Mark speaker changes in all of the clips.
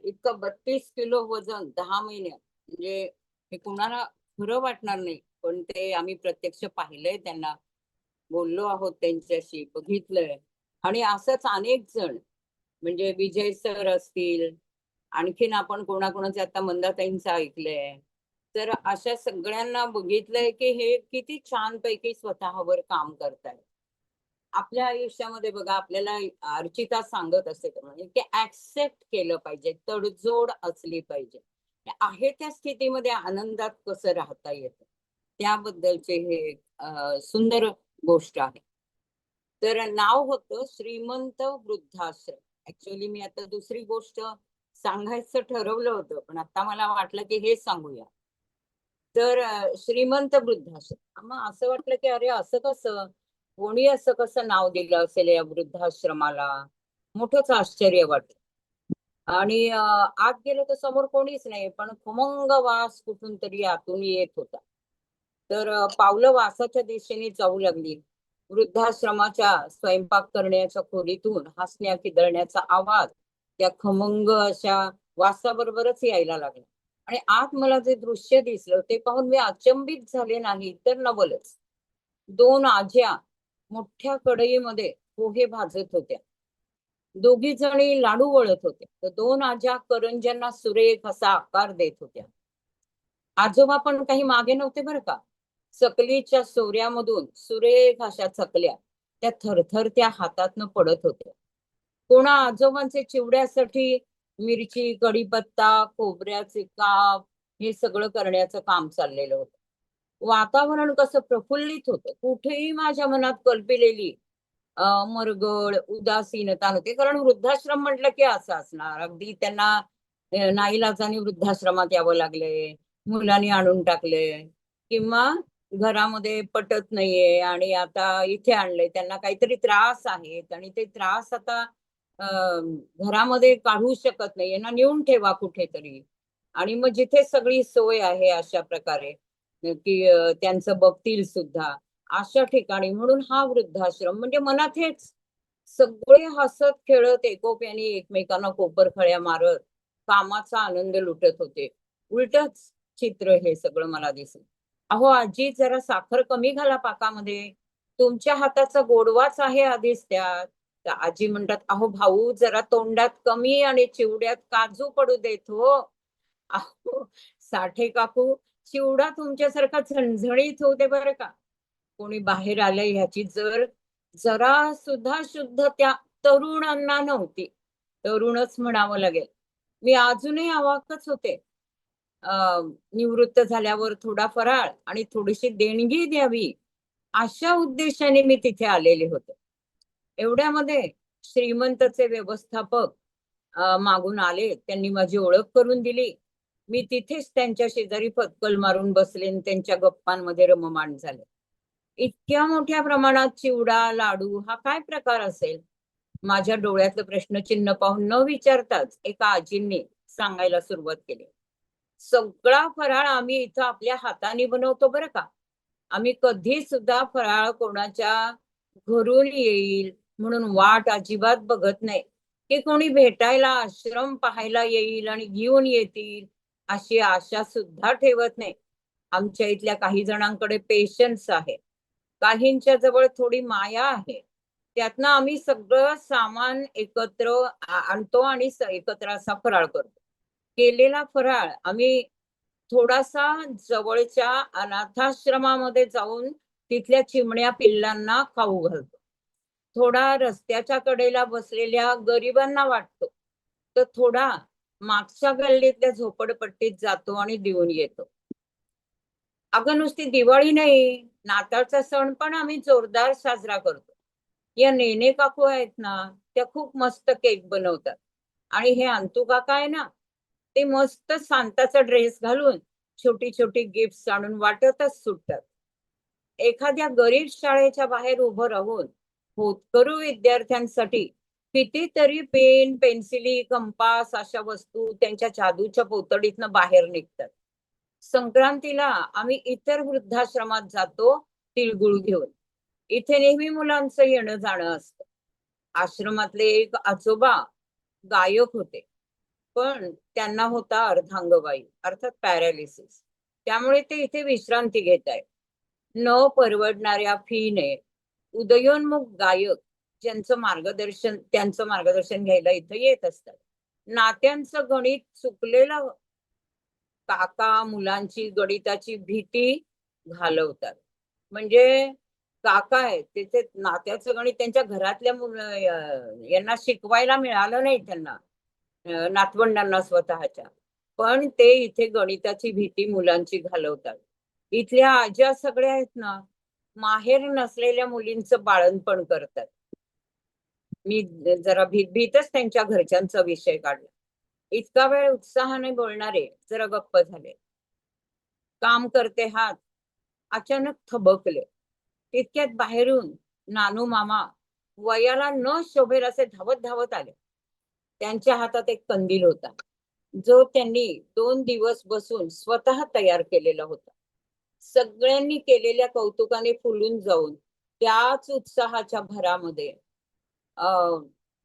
Speaker 1: इतकं 32 किलो वजन 10 महिन्यात, म्हणजे हे कुणाला खरं वाटणार नाही, पण ते आम्ही प्रत्यक्ष पाहिलंय त्यांना, बोललो आहोत त्यांच्याशी, बघितलंय. आणि असंच अनेक जण, म्हणजे विजय सर असतील, आणखीन आपण कोणाकोणाचे आता मंदाताईंचं ऐकलंय. तर अशा सगळ्यांना बघितलंय की हे किती छानपैकी स्वतःवर काम करतायत. आपल्या आयुष्यामध्ये बघा, आपल्याला अर्चिता सांगत असते म्हणजे की ऍक्सेप्ट केलं पाहिजे, तडजोड असली पाहिजे. आहे त्या स्थितीमध्ये आनंदात कसं राहता येतं, त्याबद्दलचे हे सुंदर गोष्ट आहे. तर नाव होतं श्रीमंत वृद्धाश्रम. ऍक्च्युअली मी आता दुसरी गोष्ट सांगायचं ठरवलं होतं, पण आता मला वाटलं की हे सांगूया. तर श्रीमंत वृद्धाश्रम, मग असं वाटलं की अरे असं कसं, कोणी असं कसं नाव दिलं असेल या वृद्धाश्रमाला. मोठंच आश्चर्य वाटलं. आणि आत गेलो तर समोर कोणीच नाही, पण खमंग वास कुठून तरी आतून येत होता. तर पावलं वासाच्या दिशेने जाऊ लागली. वृद्धाश्रमाच्या स्वयंपाक करण्याच्या खोलीतून हसण्या खिदळण्याचा आवाज त्या खमंग अशा वासाबरोबरच यायला लागला. आणि आत मला जे दृश्य दिसलं ते पाहून मी अचंबित झाले नाही तर नवलच. 2 आज्या मोठ्या कढईमध्ये पोहे भाजत होत्या. दोघी जणी लाडू वळत होत्या, तर 2 आज्या करंज्यांना सुरेख असा आकार देत होत्या. आजोबा पण काही मागे नव्हते बरं का. चकलीच्या सोऱ्यामधून सुरेख अशा चकल्या त्या थरथरत्या हातातनं पडत होत्या. कोणा आजोबांचे चिवड्यासाठी मिरची, कढीपत्ता, खोबऱ्याचे काप हे सगळं करण्याचं काम चाललेलं होतं. वातावरण कसं प्रफुल्लित होतं. कुठेही माझ्या मनात कल्पिलेली मरगळ, उदासीनता नव्हती. कारण वृद्धाश्रम म्हटलं की असं असणार. अगदी त्यांना नाईलाजाने वृद्धाश्रमात यावं लागलंय, मुलांनी आणून टाकलंय, किंवा घरामध्ये पटत नाहीये आणि आता इथे आणलंय. त्यांना काहीतरी त्रास आहेत आणि ते त्रास आता घरामध्ये काढू शकत नाही. यांना नेऊन ठेवा कुठेतरी. आणि मग जिथे सगळी सोय आहे अशा प्रकारे, की त्यांचं बघतील सुद्धा, अशा ठिकाणी. म्हणून हा वृद्धाश्रम म्हणजे मनात हेच, सगळे हसत खेळत एकोप्याने एकमेकांना कोपरखळ्या मारत कामाचा आनंद लुटत होते. उलटच चित्र हे सगळं मला दिसलं. अहो आजी, जरा साखर कमी घाला पाकामध्ये, तुमच्या हाताचा गोडवाच आहे आधीच त्यात. तर आजी म्हणतात, अहो भाऊ, जरा तोंडात कमी आणि चिवड्यात काजू पडू देत हो. अहो साठे काकू, चिवडा तुमच्यासारखा झणझणीत होते बरं का. कोणी बाहेर आलंय ह्याची जर जरा सुद्धा शुद्ध त्या तरुणांना नव्हती. तरुणच म्हणावं लागेल. मी अजूनही अवाकच होते. निवृत्त झाल्यावर थोडा फराळ आणि थोडीशी देणगी द्यावी, अशा उद्देशाने मी तिथे आलेले होते. एवढ्यामध्ये श्रीमंतचे व्यवस्थापक मागून आले. त्यांनी माझी ओळख करून दिली. मी तिथेच त्यांच्या शेजारी फटकल मारून बसले आणि त्यांच्या गप्पांमध्ये रममाण झाले. इतक्या मोठ्या प्रमाणात चिवडा, लाडू हा काय प्रकार असेल? माझ्या डोळ्यातलं प्रश्नचिन्ह पाहून न विचारताच एका आजींनी सांगायला सुरुवात केली. सगळा फराळ आम्ही इथं आपल्या हाताने बनवतो बरं का. आम्ही कधी सुद्धा फराळ कोणाच्या घरून येईल म्हणून वाट अजिबात बघत नाही, की कोणी भेटायला, आश्रम पाहायला येईल आणि घेऊन येतील, अशी आशा सुद्धा ठेवत नाही. आमच्या इथल्या काही जणांकडे पेशन्स आहे, काहींच्या जवळ थोडी माया आहे. त्यातनं आम्ही सगळं सामान एकत्र आणतो आणि एकत्र असा फराळ करतो. केलेला फराळ आम्ही थोडासा जवळच्या अनाथाश्रमामध्ये जाऊन तिथल्या चिमण्या पिल्लांना खाऊ घालतो. थोडा रस्त्याच्या कडेला बसलेल्या गरिबांना वाटतो. तर थोडा मागच्या गल्लीतल्या झोपडपट्टीत जातो आणि देऊन येतो. अगं नुसती दिवाळी नाही, नाताळचा सण पण आम्ही जोरदार साजरा करतो. या नेने काकू आहेत ना, त्या खूप मस्त केक बनवतात. आणि हे अंतू काका आहे ना, ते मस्त सांताचा ड्रेस घालून छोटी छोटी गिफ्ट्स आणून वाटतच सुटतात. एखाद्या गरीब शाळेच्या बाहेर उभं राहून होतकरू विद्यार्थ्यांसाठी कितीतरी पेन, पेन्सिली, कंपास अशा वस्तू त्यांच्या जादूच्या पोतडीतनं बाहेर निघतात. संक्रांतीला आम्ही इतर वृद्धाश्रमात जातो तिळगुळ घेऊन. इथे नेहमी मुलांचं येणं जाणं असतं. आश्रमातले एक आजोबा गायक होते. पण त्यांना होता अर्धांगवायू अर्थात पॅरालिसिस. त्यामुळे ते इथे विश्रांती घेत आहेत. न परवडणाऱ्या फीने उदयोन्मुख गायक त्यांचं मार्गदर्शन घ्यायला इथं येत असतात. नात्यांचं गणित चुकलेलं काका मुलांची गणिताची भीती घालवतात. म्हणजे काका आहे त्याचे नात्याचं गणित त्यांच्या घरातल्या यांना शिकवायला मिळालं नाही त्यांना, नातवंडांना स्वतःच्या. पण ते इथे गणिताची भीती मुलांची घालवतात. इथल्या आज्या सगळ्या आहेत ना, माहेर नसलेल्या मुलींचं बाळंतपण करतात. मी जरा भीतच त्यांच्या घरच्यांचा विषय काढला. इतका वेळ उत्साहाने बोलणारे जरा गप्प झाले. काम करते हात अचानक थबकले. तितक्यात बाहेरून नानू मामा वयाला न शोभेल असे धावत धावत आले. त्यांच्या हातात एक कंदील होता, जो त्यांनी 2 दिवस बसून स्वतः तयार केलेला होता. सगळ्यांनी केलेल्या कौतुकाने फुलून जाऊन त्याच उत्साहाच्या भरामध्ये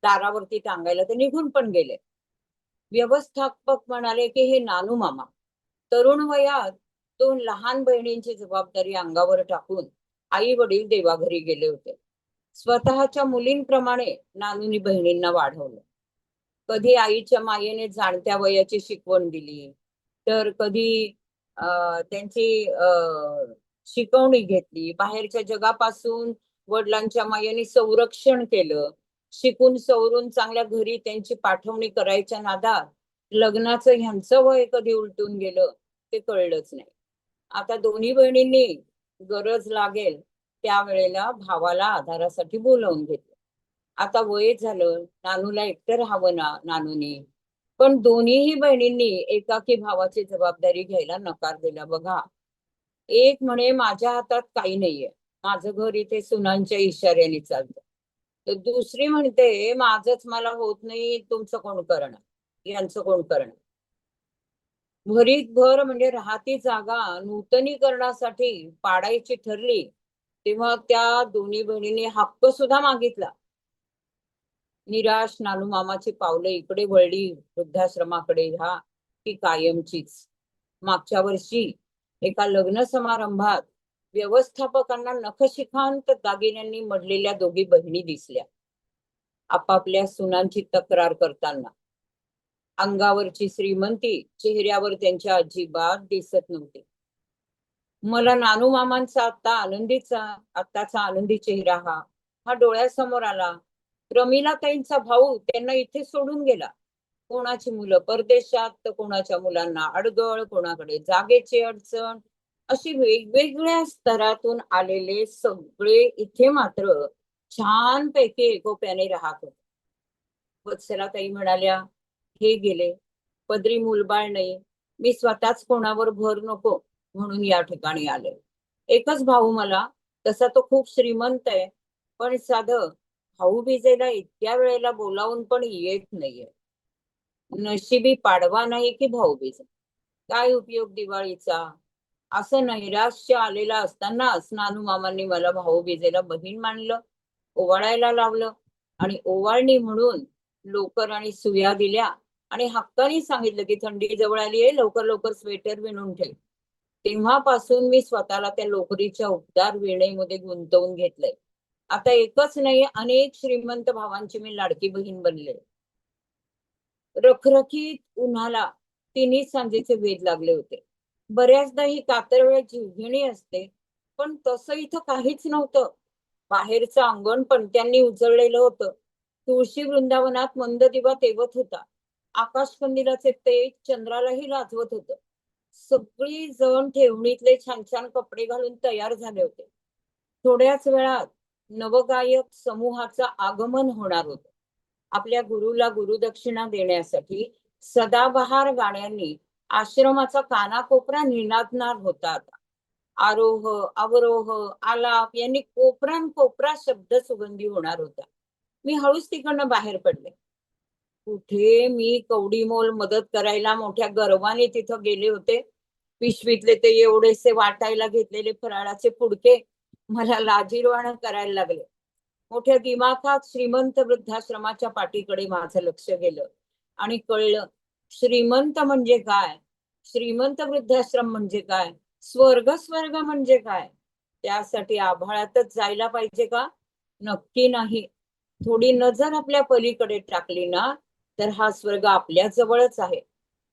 Speaker 1: दारावरती टांगायला ते निघून पण गेले. व्यवस्थापक म्हणाले की हे नानू मामा तरुण वयात 2 लहान बहिणींची जबाबदारी अंगावर टाकून आई वडील देवाघरी गेले होते. स्वतःच्या मुलींप्रमाणे नानूनी बहिणींना वाढवलं. कधी आईच्या मायेने जाणत्या वयाची शिकवण दिली, तर कधी त्यांची शिकवणी घेतली. बाहेरच्या जगापासून वडिलांच्या मायेने संरक्षण केलं. शिकून सवरून चांगल्या घरी त्यांची पाठवणी करायच्या नादात लग्नाचं ह्यांचं वय कधी उलटून गेलं ते कळलंच नाही. आता दोन्ही बहिणींनी गरज लागेल त्यावेळेला भावाला आधारासाठी बोलावून घेतलं. आता वय झालं, नानूला एकटं राहावं ना नानूनी. पण दोन्हीही बहिणींनी एकाकी भावाची जबाबदारी घ्यायला नकार दिला. बघा, एक म्हणे माझ्या हातात काही नाहीये, माझं घर इथे सुनांच्या इशाऱ्याने चालतं. तर दुसरी म्हणते माझंच मला होत नाही, तुमचं कोण करणार, यांचं कोण करणार. भरीत भर म्हणजे राहती जागा नूतनीकरणासाठी पाडायची ठरली तेव्हा त्या दोन्ही बहिणींनी हक्क सुद्धा मागितला. निराश नानू मामाची पावलं इकडे वळली वृद्धाश्रमाकडे, ह्या ती कायमचीच. मागच्या वर्षी एका लग्न समारंभात व्यवस्थापकांना नखशिखांत दागिन्यांनी मडलेल्या दोघी बहिणी दिसल्या आपापल्या सुनांची तक्रार करताना. अंगावरची श्रीमंती चेहऱ्यावर त्यांच्या अजिबात दिसत नव्हती. मला नानू मामांचा आत्ताचा आनंदी चेहरा हा डोळ्यासमोर आला. रमीलाताईंचा भाऊ त्यांना इथे सोडून गेला. कोणाची मुलं परदेशात, तर कोणाच्या मुलांना अडगळ, कोणाकडे जागेची अडचण, अशी वेगवेगळ्या स्तरातून आलेले सगळे इथे मात्र छानपैकी एकोप्याने राहत होते. वत्सलाताई म्हणाल्या, हे गेले, पदरी मूलबाळ नाही, मी स्वतःच कोणावर भर नको म्हणून या ठिकाणी आले. एकच भाऊ मला, तसा तो खूप श्रीमंत आहे, पण साधं भाऊबीजेला इतक्या वेळेला बोलावून पण येत नाहीये. नशिबी पाडवा नाही की भाऊबीज, काय उपयोग दिवाळीचा. असं नैराश्य आलेलं असतानाच नानू मामांनी मला भाऊबीजेला बहीण मानलं, ओवाळायला लावलं आणि ओवाळणी म्हणून लोकर आणि सुया दिल्या आणि हक्काने सांगितलं की थंडी जवळ आली आहे, लवकर लवकर स्वेटर विणून ठेव. तेव्हापासून मी स्वतःला त्या लोकरीच्या उबदार विणेमध्ये गुंतवून घेतलंय. आता एकच नाही, अनेक श्रीमंत भावांची मी लाडकी बहीण बनले. रखरखीत उन्हाला तिन्ही सांजेचे वेध लागले होते. बऱ्याचदा ही कातर वेळ जीवघेणी असते, पण तसं इथं काहीच नव्हतं. बाहेरचं अंगण पणत्यांनी उजळलेलं होतं. तुळशी वृंदावनात मंद दिवा तेवत होता. आकाशकंदिलाचे तेज चंद्रालाही लाजवत होतं. सगळी जण ठेवणीतले छान छान कपडे घालून तयार झाले होते. थोड्याच वेळात नवगायक समूहाचं आगमन होणार होतं. आपल्या गुरुला गुरुदक्षिणा देण्यासाठी सदाबहार गाण्यांनी आश्रमाचा कानाकोपरा निनादणार होता. आता आरोह अवरोह आलाप यांनी कोपरान कोपरा शब्द सुगंधी होणार होता. मी हळूच तिकडनं बाहेर पडले. कुठे मी कवडीमोल मदत करायला मोठ्या गर्वाने तिथं गेले होते. पिशवीतले ते एवढेसे वाटायला घेतलेले फराळाचे पुडके मला लाजिरवाणं करायला लागले. मोठ्या दिमाखात श्रीमंत वृद्धाश्रमाच्या पाठीकडे माझं लक्ष गेलं आणि कळलं श्रीमंत म्हणजे काय, श्रीमंत वृद्धाश्रम म्हणजे काय, स्वर्ग स्वर्ग म्हणजे काय, त्यासाठी आभाळातच जायला पाहिजे का? नक्की नाही. थोडी नजर आपल्या पलीकडे टाकली ना, तर हा स्वर्ग आपल्या जवळच आहे.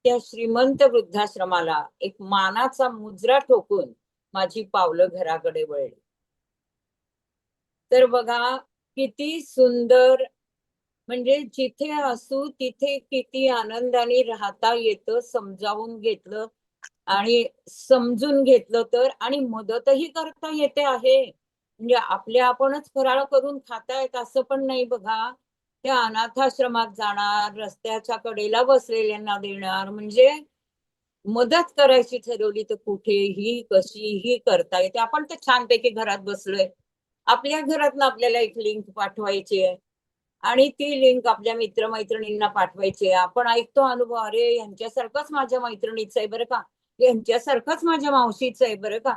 Speaker 1: त्या श्रीमंत वृद्धाश्रमाला एक मानाचा मुजरा ठोकून माझी पावलं घराकडे वळली. तर बघा किती सुंदर, म्हणजे जिथे असू तिथे किती आनंदाने राहता येतं, समजावून घेतलं आणि समजून घेतलं तर, आणि मदतही करता येते आहे. म्हणजे आपल्या आपणच फराळ करून खाता येत असं पण नाही बघा. त्या अनाथाश्रमात जाणार, रस्त्याच्या कडेला बसलेल्यांना देणार, म्हणजे मदत करायची ठरवली तर कुठेही कशीही करता येते. आपण तर छानपैकी घरात बसलोय, आपल्या घरातनं आपल्याला एक लिंक पाठवायची आहे आणि ती लिंक आपल्या मित्रमैत्रिणींना पाठवायची. आपण ऐकतो अनुभव, अरे यांच्यासारखंच माझ्या मैत्रिणीचं आहे बरं का, यांच्यासारखंच माझ्या मावशीचं आहे बरं का,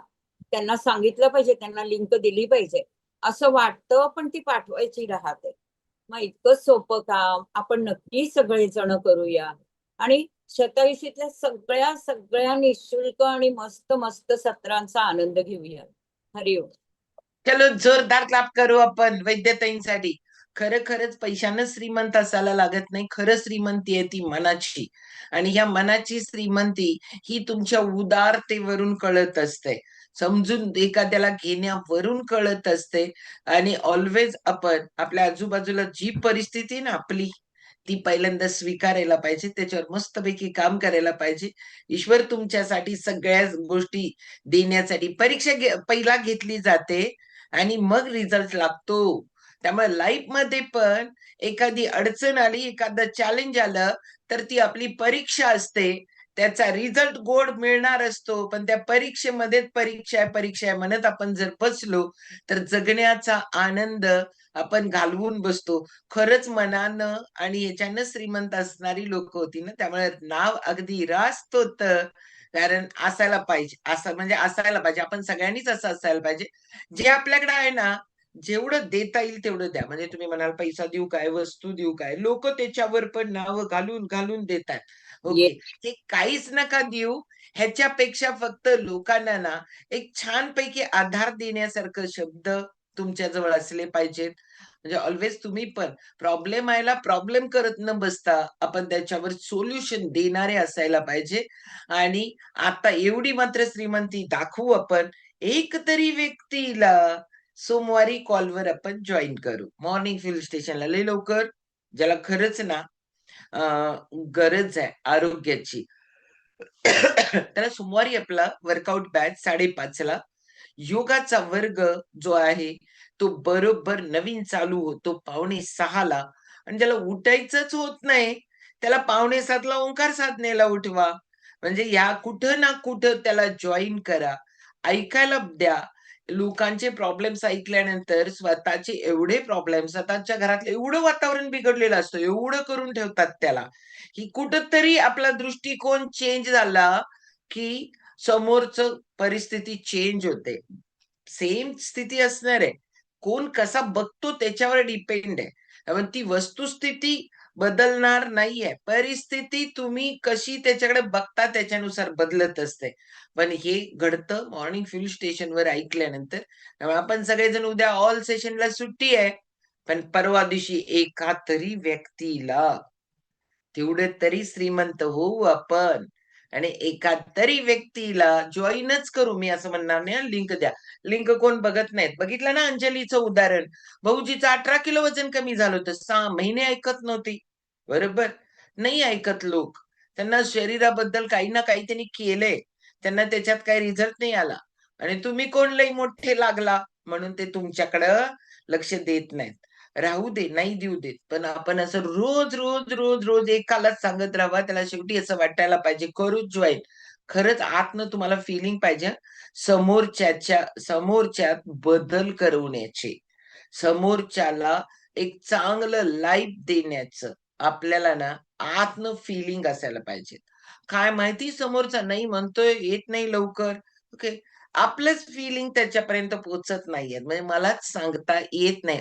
Speaker 1: त्यांना सांगितलं पाहिजे, त्यांना लिंक दिली पाहिजे असं वाटतं, पण ती पाठवायची राहते. मग इतकं सोपं काम आपण नक्की सगळेजण करूया आणि शतायुषीतल्या सगळ्या सगळ्या निशुल्क आणि मस्त मस्त सत्रांचा आनंद घेऊया. हरिओम.
Speaker 2: चलो जोरदार क्लाप करू आपण वैद्यताईंसाठी. खरंच पैशानं श्रीमंत असायला लागत नाही. खरं श्रीमंती आहे ती मनाची. आणि ह्या मनाची श्रीमंती ही तुमच्या उदारतेवरून कळत असते, समजून एखाद्याला घेण्यावरून कळत असते. आणि ऑलवेज आपण आपल्या आजूबाजूला जी परिस्थिती ना आपली, ती पहिल्यांदा स्वीकारायला पाहिजे, त्याच्यावर मस्तपैकी काम करायला पाहिजे. ईश्वर तुमच्यासाठी सगळ्या गोष्टी देण्यासाठी परीक्षा पहिला घेतली जाते आणि मग रिझल्ट लागतो. त्यामुळे लाईफ मध्ये पण एखादी अडचण आली, एखादं चॅलेंज आलं, तर ती आपली परीक्षा असते. त्याचा रिझल्ट गोड मिळणार असतो, पण त्या परीक्षेमध्येच परीक्षा आहे म्हणत आपण जर बसलो, तर जगण्याचा आनंद आपण घालवून बसतो. खरंच मनानं आणि ह्याच्यानं श्रीमंत असणारी लोक होती ना, त्यामुळे नाव अगदी रास्त होतं. कारण असायला पाहिजे, असं म्हणजे असायला पाहिजे, आपण सगळ्यांनीच असं असायला पाहिजे. जे आपल्याकडे आहे ना, जेवढं देता येईल तेवढं द्या. म्हणजे तुम्ही म्हणाल पैसा देऊ काय, वस्तू देऊ काय, लोक त्याच्यावर पण नावं घालून घालून देतात.
Speaker 1: ये.
Speaker 2: ओके, हे काहीच नका देऊ. ह्याच्यापेक्षा फक्त लोकांना ना एक छानपैकी आधार देण्यासारखं शब्द तुमच्या जवळ असले पाहिजेत. म्हणजे ऑलवेज तुम्ही पण प्रॉब्लेम आयला प्रॉब्लेम करत न बसता आपण त्याच्यावर सोल्युशन देणारे असायला पाहिजे. आणि आता एवढी मात्र श्रीमंती दाखवू आपण, एक तरी व्यक्तीला सोमवारी कॉलवर आपण जॉईन करू मॉर्निंग फील्ड स्टेशनला लय लवकर, ज्याला खरंच ना गरज आहे आरोग्याची. त्याला सोमवारी आपला वर्कआउट बॅच 5:30ला. योगाचा वर्ग जो आहे तो बरोबर नवीन चालू होतो 5:45ला. आणि ज्याला उठायचंच होत नाही, त्याला 6:45ला ओंकार साधनेला उठवा. म्हणजे या कुठं ना कुठं त्याला जॉईन करा, ऐकायला द्या. लोकांचे प्रॉब्लेम्स ऐकल्यानंतर स्वतःचे एवढे प्रॉब्लेम, स्वतःच्या घरातलं एवढं वातावरण बिघडलेलं असतं, एवढं करून ठेवतात त्याला, की कुठंतरी आपला दृष्टिकोन चेंज झाला, की समोरचं परिस्थिती चेंज होते. सेम स्थिती असणार आहे. कोण कसा बघतो त्याच्यावर डिपेंड आहे. त्यामुळे ती वस्तुस्थिती बदलणार नाहीये. परिस्थिती तुम्ही कशी त्याच्याकडे बघता त्याच्यानुसार बदलत असते. पण हे घडतं मॉर्निंग फील्ड स्टेशनवर ऐकल्यानंतर. त्यामुळे आपण सगळेजण उद्या ऑल सेशनला सुट्टी आहे. पण परवा दिवशी एका तरी व्यक्तीला तेवढे तरी श्रीमंत होऊ आपण. आणि एका तरी व्यक्तीला जॉईनच करू. मी असं म्हणणार नाही लिंक द्या. लिंक कोण बघत नाहीत. बघितलं ना अंजलीचं उदाहरण. भाऊजीचं 18 किलो वजन कमी झालं होतं. 6 महिने ऐकत नव्हती. बरोबर? नाही ऐकत लोक. त्यांना शरीराबद्दल काही ना काही त्यांनी केलंय. त्यांना त्याच्यात काही रिझल्ट नाही आला. आणि तुम्ही कोण लई मोठे लागला म्हणून ते तुमच्याकडं लक्ष देत नाहीत. राहू दे, नाही देऊ देत. पण आपण असं रोज एकालाच सांगत राहावा, त्याला शेवटी असं वाटायला पाहिजे करूच जॉईन. खरंच आतनं तुम्हाला फिलिंग पाहिजे समोरच्यात बदल करवण्याचे, समोरच्याला एक चांगलं लाईफ देण्याचं आपल्याला ना आतनं फिलिंग असायला पाहिजे. काय माहिती समोरचा नाही म्हणतोय, येत नाही लवकर. ओके. आपलंच फिलिंग त्याच्यापर्यंत पोहोचत नाहीये. म्हणजे मलाच सांगता येत नाही.